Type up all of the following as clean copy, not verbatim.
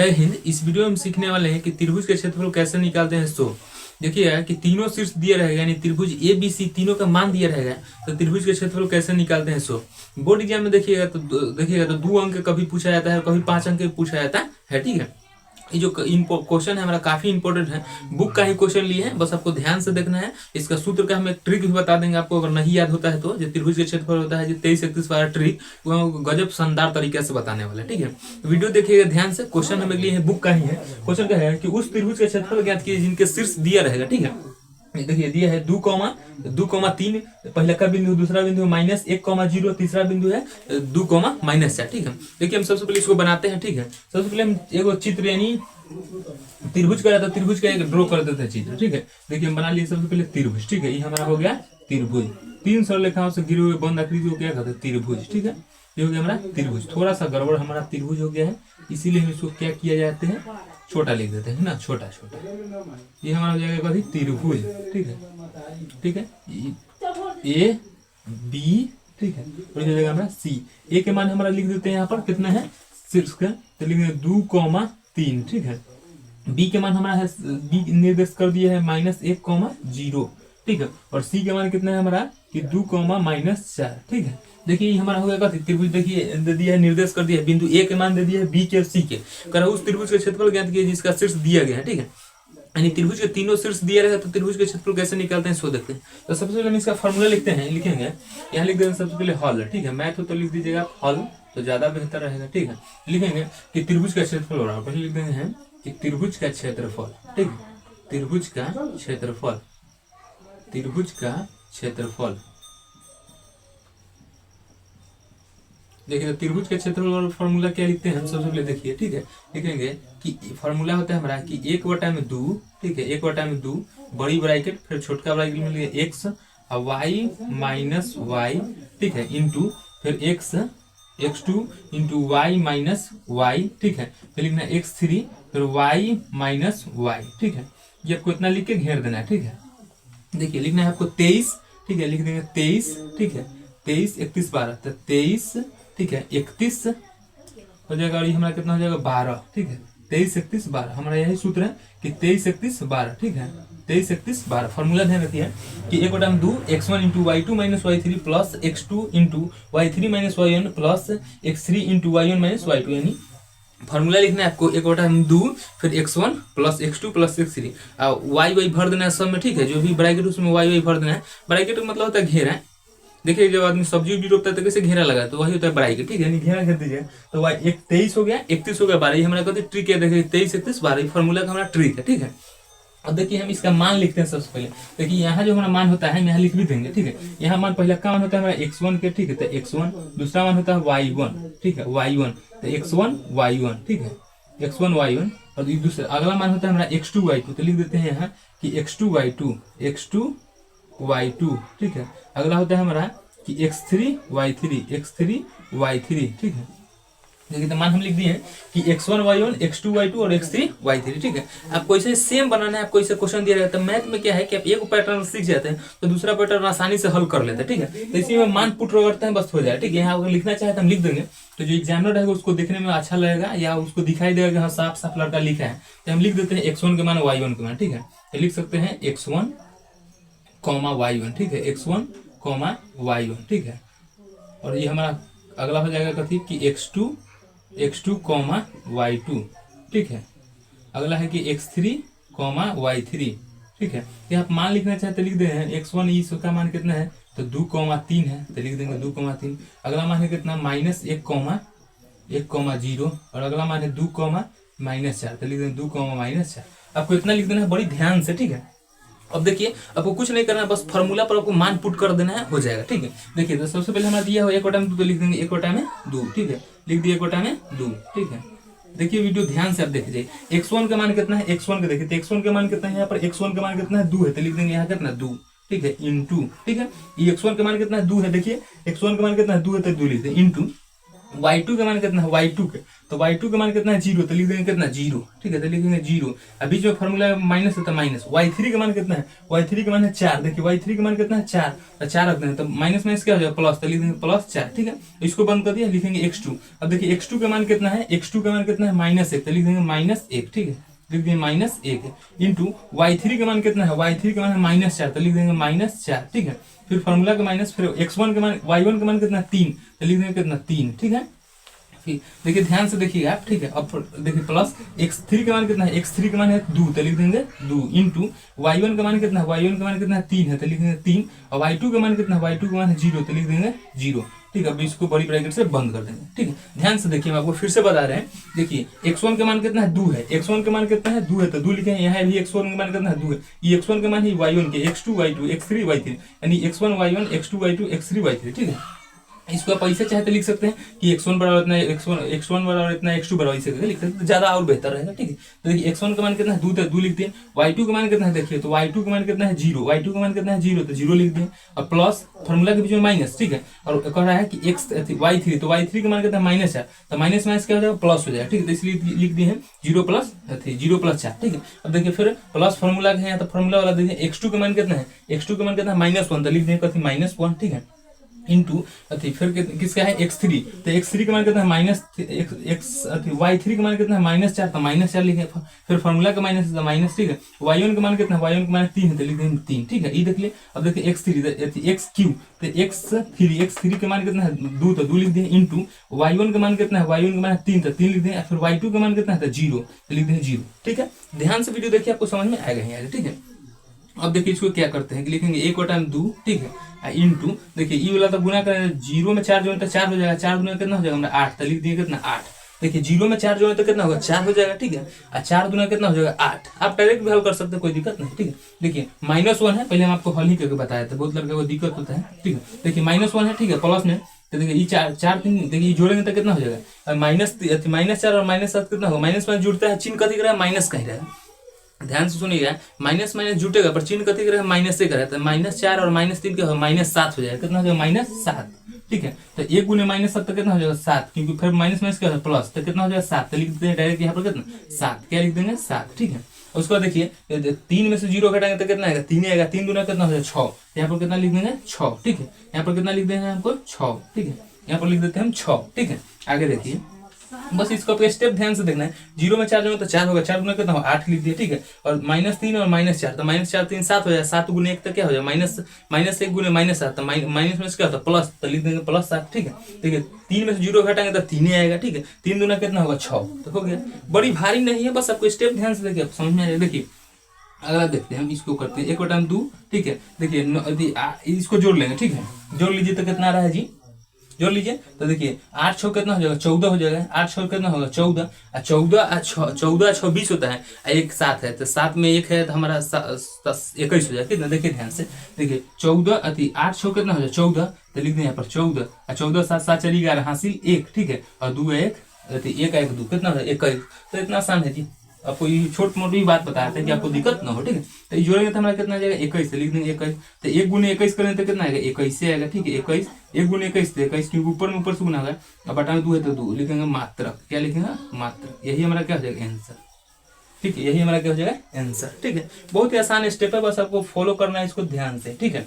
जय हिंद। इस वीडियो में हम सीखने वाले हैं कि त्रिभुज के क्षेत्रफल कैसे निकालते हैं। सो देखिए कि तीनों शीर्ष दिए रहेगा, यानी त्रिभुज ए बी सी तीनों का मान दिया रहेगा, तो त्रिभुज के क्षेत्रफल कैसे निकालते हैं। सो बोर्ड एग्जाम में देखिएगा तो 2 अंक कभी पूछा जाता है, कभी 5 अंक पूछा जाता है। ठीक है, ये जो क्वेश्चन है हमारा काफी इंपॉर्टेंट है, बुक का ही क्वेश्चन लिए हैं, बस आपको ध्यान से देखना है। इसका सूत्र का हम एक ट्रिक भी बता देंगे आपको, अगर नहीं याद होता है तो। जो त्रिभुज के क्षेत्रफल होता है, जो 23 31 वाला ट्रिक, वो गजब शानदार तरीके से बताने वाला है। ठीक है, वीडियो देखिएगा ध्यान से। क्वेश्चन हमें लिए है, बुक का ही है। क्वेश्चन क्या है कि उस त्रिभुज का क्षेत्रफल ज्ञात कीजिए जिनके शीर्ष दिया रहेगा। ठीक है, देखिए दिया है 2,3 पहला का बिंदु, दूसरा बिंदु -1,0, तीसरा बिंदु है 2,-4। ठीक है, देखिए हम सबसे पहले इसको बनाते हैं। ठीक है, सबसे पहले हम एगो चित्र यानी त्रिभुज का, त्रिभुज का एक ड्रॉ कर देते हैं चित्र। ठीक है, देखिए हम बना लिए सबसे पहले त्रिभुज। ठीक है, ये हमारा हो गया त्रिभुज, 3 सरलरेखाओं से घिरे हुए बंद आकृति को क्या कहते हैं, त्रिभुज। ठीक है, ये हो गया हमारा त्रिभुज। थोड़ा सा गड़बड़ हमारा त्रिभुज हो गया है, इसीलिए हम इसको क्या किया जाते हैं, छोटा लिख देते हैं ना, छोटा छोटा। ये हमारा हो जाएगा कभी त्रिभुज। ठीक है, ठीक है, ए बी। ठीक है, और ये जाएगा हमारा सी। ए के मान हमारा लिख देते हैं यहाँ पर, कितना है शीर्ष का, तो लिख देंगे 2,3। ठीक है, बी के मान हमारा है, बी निर्देश कर दिया है -1,0। ठीक है, और सी के मान कितना है हमारा कि 2,-4। ठीक है, देखिए ये हमारा हो गया त्रिभुज। देखिए दे दिया है, निर्देश कर दिया है, बिंदु ए के मान दे दिया है, बी के और सी के। कर उस त्रिभुज के क्षेत्रफल ज्ञात कीजिए जिसका शीर्ष दिया गया है। ठीक है, यानी त्रिभुज के तीनों शीर्ष दिया रहेगा, तो त्रिभुज के क्षेत्रफल कैसे निकालते हैं सो देखते हैं। तो सबसे पहले हम इसका फॉर्मूला लिखेंगे। यहाँ लिख देंगे सबसे पहले हल। ठीक है, मैथ हो तो लिख दीजिएगा हल, तो ज्यादा बेहतर रहेगा। ठीक है, लिखेंगे कि त्रिभुज का क्षेत्रफल हो रहा है, पहले लिख देंगे हैं कि त्रिभुज का क्षेत्रफल। ठीक है, त्रिभुज का क्षेत्रफल, त्रिभुज का क्षेत्रफल। देखिए त्रिभुज के क्षेत्रफल और फॉर्मूला क्या लिखते हैं हम सबसे पहले देखिए। ठीक है, लिखेंगे कि फॉर्मूला होता है हमारा कि 1/2। ठीक है, 1/2 बड़ी ब्रैकेट, फिर छोटका ब्रैकेट में लिखेंगे x y माइनस y। ठीक है, इंटू फिर x2 into y minus y। ठीक है, फिर लिखना x3 फिर y माइनस y। ठीक है, ये आपको इतना लिख के घेर देना है। ठीक है, देखिए लिखना है आपको 23। ठीक है, लिख देंगे 23। ठीक है, 23 31 12, तो 23। ठीक है, 31 हो जाएगा, और ये हमारा कितना हो जाएगा 12। ठीक है, 23 31 12 हमारा यही सूत्र है कि 23 31 12। ठीक है, 23 31 12 फॉर्मूला ध्यान रखिए कि 1/2 x1 into y2 minus y3 plus x2 into y3 minus y1 plus x3 into y1 minus y2। यानी फॉर्मूला लिखना है आपको 1/2 फिर x1 plus x2 plus x3 y भर देना है सब में। ठीक है, जो भी ब्रैकेट उसमें y भर देना है। ब्रैकेट का मतलब होता है घेरा। देखिए जब आदमी सब्जी उब्जी रोपता है तो कैसे घेरा लगा, तो वही होता है ब्रैकेट। ठीक है, घेरा घेर दीजिए, तो y 23 हो गया, 31 हो गया, 12। ये हमारा कहते हैं ट्रिक है। देखिए 23 31 12 फॉर्मूला का हमारा ट्रिक है। ठीक है, अब देखिए हम इसका मान लिखते हैं सबसे पहले। देखिए यहाँ जो हमारा मान होता है, हम यहाँ लिख भी देंगे। ठीक है, यहाँ मान पहला का मान होता है हमारा x1 के। ठीक है, तो x1, दूसरा मान होता है y1। ठीक है, y1, तो x1 y1। ठीक है, x1 y1, और दूसरा अगला मान होता है हमारा x2 y2, तो लिख देते हैं यहाँ कि x2 y2, x2 y2। ठीक है, अगला होता है हमारा कि x3 y3, x3 y3। ठीक है, देखिए तो मान हम लिख दिए हैं कि x1 y1, x2 y2 और x3 y3। ठीक है, आपको इसे सेम बनाना है, आपको इसे क्वेश्चन दिया रहता है। मैथ में क्या है कि आप एक पैटर्न सीख जाते हैं तो दूसरा पैटर्न आसानी से हल कर लेते हैं। ठीक है, तो इसी में मान पुट करते हैं, बस हो जाए। ठीक है, यहाँ अगर लिखना चाहे तो हम लिख देंगे, तो जो एग्जामिनर रहेगा उसको देखने में अच्छा लगेगा, या उसको दिखाई देगा कि हाँ साफ साफ लड़का लिखा है। तो हम लिख देते हैं x1 के मान y1 के मान। ठीक है, तो लिख सकते हैं x1, y1। ठीक है, x1, y1। ठीक है, और ये हमारा अगला हो जाएगा कथी कि x2, y2। ठीक है, अगला है कि x3, y3। ठीक है, ये आप मान लिखना चाहते लिख दे हैं x1, इसका मान कितना है तो 2,3 है, तो लिख देंगे 2,3। अगला मान है कितना -1,0, और अगला मान है 2,-4, तो लिख देंगे 2,-4। आपको इतना लिख देना है बड़ी ध्यान से। ठीक है, अब देखिए आपको कुछ नहीं करना है, बस फॉर्मूला पर आपको मान पुट कर देना है, हो जाएगा। ठीक है, देखिए तो सबसे पहले हमारा दिया हो 1/2, तो लिख देंगे 1/2। ठीक है, लिख दिए 1/2। ठीक है, देखिए वीडियो ध्यान से आप देखिए x1 का मान कितना है, x1 का देखिए तो x1 का मान कितना है, यहाँ पर x1 का मान कितना है 2 है, तो लिख देंगे यहाँ कितना 2। ठीक है, इंटू। ठीक है, ये x1 का मान कितना है 2 है, देखिए x1 का मान कितना है 2 है, तो 2 लिखते हैं इंटू y2 का मान कितना है, y2 के, तो y2 का मान कितना है 0, तो लिख देंगे कितना 0, ठीक है, तो लिखेंगे 0। अभी जो फॉर्मूला माइनस है तो माइनस। y3 का मान कितना है, y3 का मान है 4, देखिए y3 का मान कितना है 4, तो 4 रखते हैं, तो माइनस माइनस क्या हो जाएगा प्लस, तो लिख देंगे +4, ठीक है। इसको बंद कर दिया, लिखेंगे x2। अब देखिए x2 का मान कितना है, x2 का मान कितना है -1, तो लिख देंगे -1, ठीक है, लिख देंगे -1 इंटू y3 का मान कितना है, y3 का मान है -4, तो लिख देंगे -4, ठीक है। फिर फॉर्मूला का माइनस, फिर x1 का मान, y1 का मान कितना है 3, तो लिख देंगे कितना 3, ठीक है। फिर देखिए ध्यान से देखिएगा आप, ठीक है। अब देखिए प्लस x3 का मान कितना है, x3 का मान है 2, तो लिख देंगे 2 इंटू y1 का मान कितना है, y1 का मान कितना है 3 है, तो लिख देंगे 3, और y2 का मान कितना है, y2 का मान है 0, तो लिख देंगे 0, ठीक है। अब इसको बड़ी ब्रैकेट से बंद कर देंगे, ठीक है। ध्यान से देखिए, हम आपको फिर से बता रहे हैं, देखिए x1 का मान कितना है 2 है, x1 का मान कितना है 2 है, तो 2 लिखे हैं, यहाँ भी x1 का मान कितना है 2 है, ये x1 का मान है y1 के, x2 y2 x3 y3, यानी x1 y1 x2 y2 x3 y3, ठीक है। इसको आप ऐसे चाहे तो लिख सकते हैं कि x1 बराबर इतना, x1 बराबर इतना, x2 बराबर इसे लिख सकते हैं, तो ज्यादा और बेहतर रहेगा, ठीक है। तो देखिए x1 का मान कितना है 2 लिखते हैं, y2 का मान कितना है, देखिए तो y2 का मान कितना है 0, y2 का मान कितना है 0, तो 0 लिख दें, और प्लस फॉर्मूला के बीच में माइनस, ठीक है। और कह रहा है कि y3, तो y3 का मान कितना है -4, तो माइनस माइनस क्या हो जाएगा प्लस हो जाएगा, ठीक है। तो इसलिए लिख दिए हैं 0 + 4, ठीक है। अब देखिए फिर प्लस फॉर्मूला के हैं, तो फॉर्मूला वाला देखिए x2 का मान कितना है, x2 का मान कितना है -1, तो लिख दें कथी -1, ठीक है, इंटू फिर किसका है x3, तो x3 का मान कितना है y3 का मान कितना है -4, तो -4 लिखे, फिर फॉर्मूला का माइनस है माइनस, ठीक है। y1 का मान कितना है, y1 का मान 3 है, तो लिख देंगे 3, ठीक है। ये देख लिए। अब देखिए x3 xq, तो x3 का मान कितना है 2, तो 2 लिख देंगे, इंटू y1 का मान कितना है, y1 का मान 3, तो 3 लिख देंगे, फिर y2 का मान कितना है 0, तो लिख देंगे 0, ठीक है। ध्यान से वीडियो देखिए, आपको समझ में आएगा, ठीक है। अब देखिए इसको क्या करते हैं कि लिखेंगे 1/2, ठीक है, इंटू देखिए ई वाला तो गुना करें, 0 में 4 जोड़े तो 4 हो जाएगा, 4 गुना कितना हो जाएगा हमारा 8, तो लिख दिए कितना 8, देखिए 0 में 4 जोड़े तो कितना होगा 4 हो जाएगा, ठीक है, और 4 गुना कितना हो जाएगा 8। आप डायरेक्ट भी हल कर सकते हैं, कोई दिक्कत नहीं, ठीक है। देखिए -1 है, पहले हम आपको हल ही करके बताया था, बहुत लड़के को दिक्कत होता है, ठीक है। देखिए -1 है, ठीक है, प्लस में, तो देखिए ये 4 देखिए जोड़ेंगे तो कितना हो जाएगा -4 और -7 कितना होगा, माइनस में जुड़ता है, चिन्ह कथी रहेगा माइनस का ही रहेगा। ध्यान से सुनिएगा, माइनस माइनस जुटेगा पर चिन्ह कथी का माइनस से करेगा, तो -4 और -3 क्या होगा -7 हो जाएगा, कितना हो जाएगा -7, ठीक है। तो 1 गुने -7 तो कितना हो जाएगा 7, क्योंकि फिर माइनस माइनस क्या है प्लस, तो कितना हो जाएगा 7, तो लिख देते हैं डायरेक्ट यहाँ पर कितना 7, क्या लिख देंगे 7, ठीक है। उसके बाद देखिए 3 में से 0 घटाएंगे तो कितना आएगा 3 आएगा, 3 दूना कितना हो जाएगा 6, यहाँ पर कितना लिख देंगे 6, ठीक है। यहाँ पर कितना लिख देंगे हमको 6, ठीक है, यहाँ पर लिख देते हैं हम 6, ठीक है। आगे देखिए, बस इसको स्टेप ध्यान से देखना है, 0 में 4 जोड़ो तो 4 होगा, 4 गुना कितना होगा 8 लिख दिया, ठीक है। और -3 और -4, तो -4 3 7 हो जाएगा, 7 गुने 1 तो क्या हो जाएगा -1 गुने -7, तो माइनस में क्या होता है प्लस, तो लिख देंगे +7, ठीक है। देखिए 3 में से 0 घटाएंगे तो 3 ही आएगा, ठीक है, 3 गुना कितना होगा 6, तो हो गया। बड़ी भारी नहीं है, बस आपको स्टेप ध्यान से देखिए समझ में आ जाएगा। देखिए अगला देखते हैं, हम इसको करते हैं 1/2, ठीक है। देखिए इसको जोड़ लेंगे, ठीक है, जोड़ लीजिए तो कितना आ रहा है जी, जोड़ लीजिए, तो देखिए 8 6 कितना हो जाएगा 14 हो जाएगा, 8 6 कितना होगा 14, 14 6 20 होता है, एक 7 है, तो 7 में 1 है तो हमारा 21 हो जाएगा, कितना देखिए ध्यान से, देखिए 14 8 6 कितना हो जाएगा 14, तो लिख दें यहाँ पर 14, 14 7 7 चली 11 हासिल 1, ठीक है, और 2 1 1 2 कितना हो जाएगा 21, तो इतना आसान है जी। आपको ये छोट मोटी बात बताया था कि आपको दिक्कत ना हो, ठीक है। तो ये जोड़ेंगे तो हमारा कितना आ जाएगा 21, लिख देंगे 21, तो 1 गुने 21 करें तो कितना आएगा 21 से आएगा, ठीक है। 21 1 गुने 21 तो 21, क्योंकि ऊपर से गुना होगा, अब बटा में 2 है तो 2 लिखेंगे मात्रक, क्या लिखेंगे मात्रक, यही हमारा क्या हो जाएगा आंसर, ठीक है, यही हमारा क्या हो जाएगा आंसर, ठीक है। बहुत ही आसान स्टेप है, बस आपको फॉलो करना है इसको ध्यान से, ठीक है।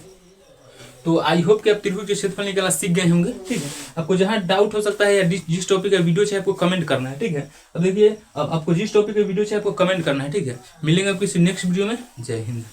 तो आई होप कि आप त्रिभुज के क्षेत्रफल निकालना सीख गए होंगे, ठीक है। आपको जहां डाउट हो सकता है या जिस टॉपिक का वीडियो चाहिए आपको कमेंट करना है, ठीक है। अब देखिए, अब आपको जिस टॉपिक का वीडियो चाहिए आपको कमेंट करना है, ठीक है। मिलेंगे आपको किसी नेक्स्ट वीडियो में। जय हिंद।